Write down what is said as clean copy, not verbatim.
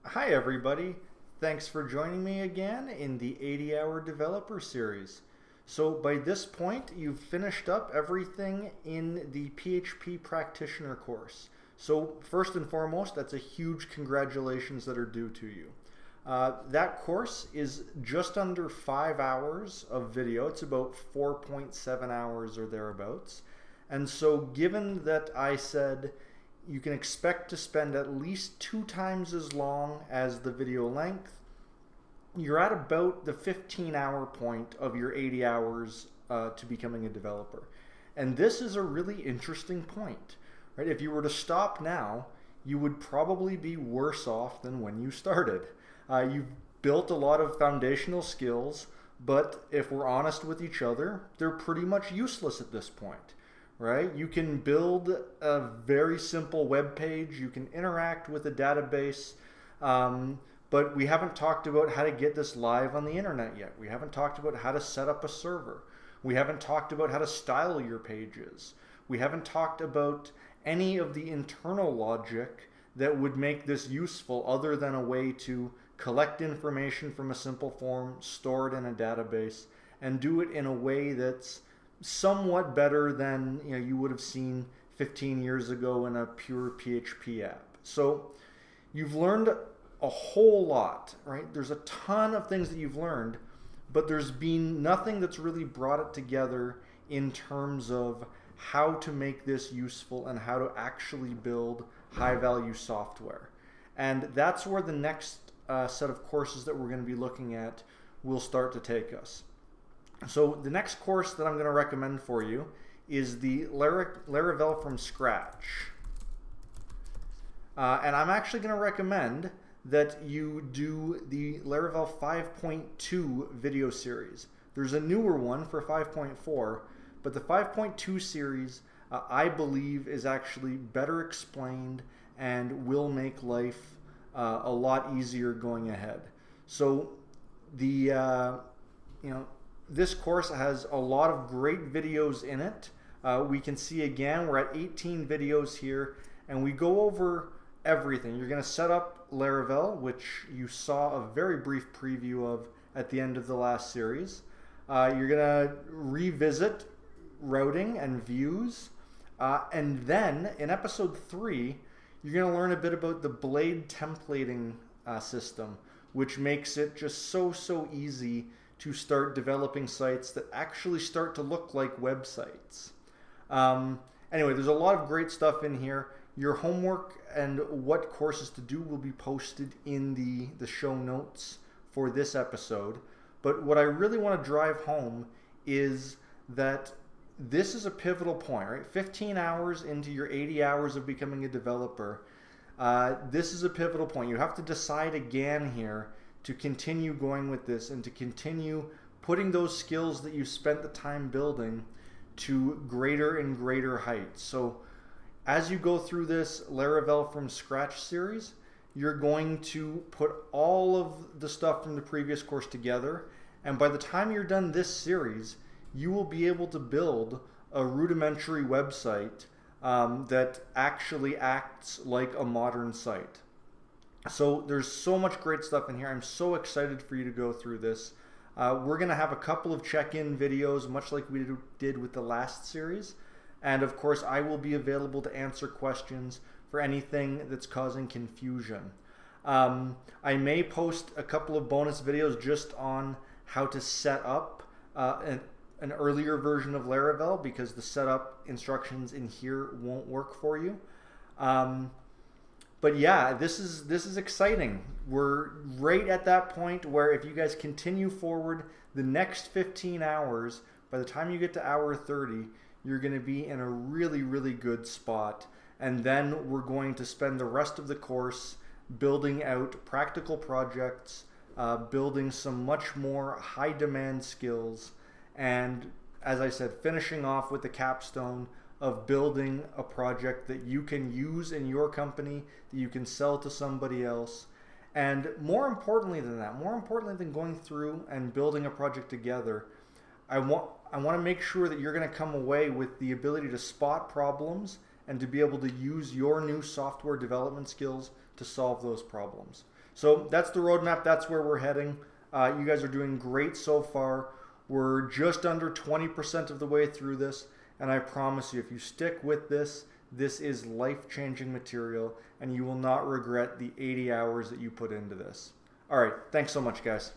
Hi everybody, thanks for joining me again in the 80-hour developer series. So by this point you've finished up everything in the PHP practitioner course. So first and foremost, that's a huge congratulations that are due to you. That course is just under 5 hours of video. It's about 4.7 hours or thereabouts. And so given that I said you can expect to spend at least 2 times as long as the video length, you're at about the 15-hour point of your 80 hours to becoming a developer. And this is a really interesting point, right? If you were to stop now, you would probably be worse off than when you started. You've built a lot of foundational skills, but if we're honest with each other, they're pretty much useless at this point. Right? You can build a very simple web page, you can interact with a database, but we haven't talked about how to get this live on the internet yet. We haven't talked about how to set up a server. We haven't talked about how to style your pages. We haven't talked about any of the internal logic that would make this useful other than a way to collect information from a simple form, store it in a database, and do it in a way that's somewhat better than you would have seen 15 years ago in a pure PHP app. So you've learned a whole lot, right? There's a ton of things that you've learned, but there's been nothing that's really brought it together in terms of how to make this useful and how to actually build high-value software. And that's where the next set of courses that we're going to be looking at will start to take us. So the next course that I'm going to recommend for you is the Laravel from scratch. And I'm actually going to recommend that you do the Laravel 5.2 video series. There's a newer one for 5.4, but the 5.2 series I believe is actually better explained and will make life a lot easier going ahead. So the this course has a lot of great videos in it. We can see again we're at 18 videos here, and we go over everything. You're going to set up Laravel, which you saw a very brief preview of at the end of the last series. You're going to revisit routing and views, and then in episode 3 you're going to learn a bit about the blade templating system, which makes it just so easy to start developing sites that actually start to look like websites. Anyway, there's a lot of great stuff in here. Your homework and what courses to do will be posted in the show notes for this episode. But what I really want to drive home is that this is a pivotal point, right? 15 hours into your 80 hours of becoming a developer. This is a pivotal point. You have to decide again here to continue going with this and to continue putting those skills that you spent the time building to greater and greater heights. So as you go through this Laravel from scratch series, you're going to put all of the stuff from the previous course together, and by the time you're done this series, you will be able to build a rudimentary website that actually acts like a modern site. So there's so much great stuff in here. I'm so excited for you to go through this. We're going to have a couple of check-in videos, much like we did with the last series. And of course, I will be available to answer questions for anything that's causing confusion. I may post a couple of bonus videos just on how to set up an earlier version of Laravel, because the setup instructions in here won't work for you. But yeah, this is exciting. We're right at that point where if you guys continue forward the next 15 hours, by the time you get to hour 30, you're going to be in a really good spot. And then we're going to spend the rest of the course building out practical projects, building some much more high demand skills, and as I said, finishing off with the capstone of building a project that you can use in your company, that you can sell to somebody else. And more importantly than that, more importantly than going through and building a project together, I want to make sure that you're going to come away with the ability to spot problems and to be able to use your new software development skills to solve those problems. So that's the roadmap. That's where we're heading. You guys are doing great so far. We're just under 20% of the way through this, and I promise you, if you stick with this, this is life-changing material, and you will not regret the 80 hours that you put into this. All right, thanks so much, guys.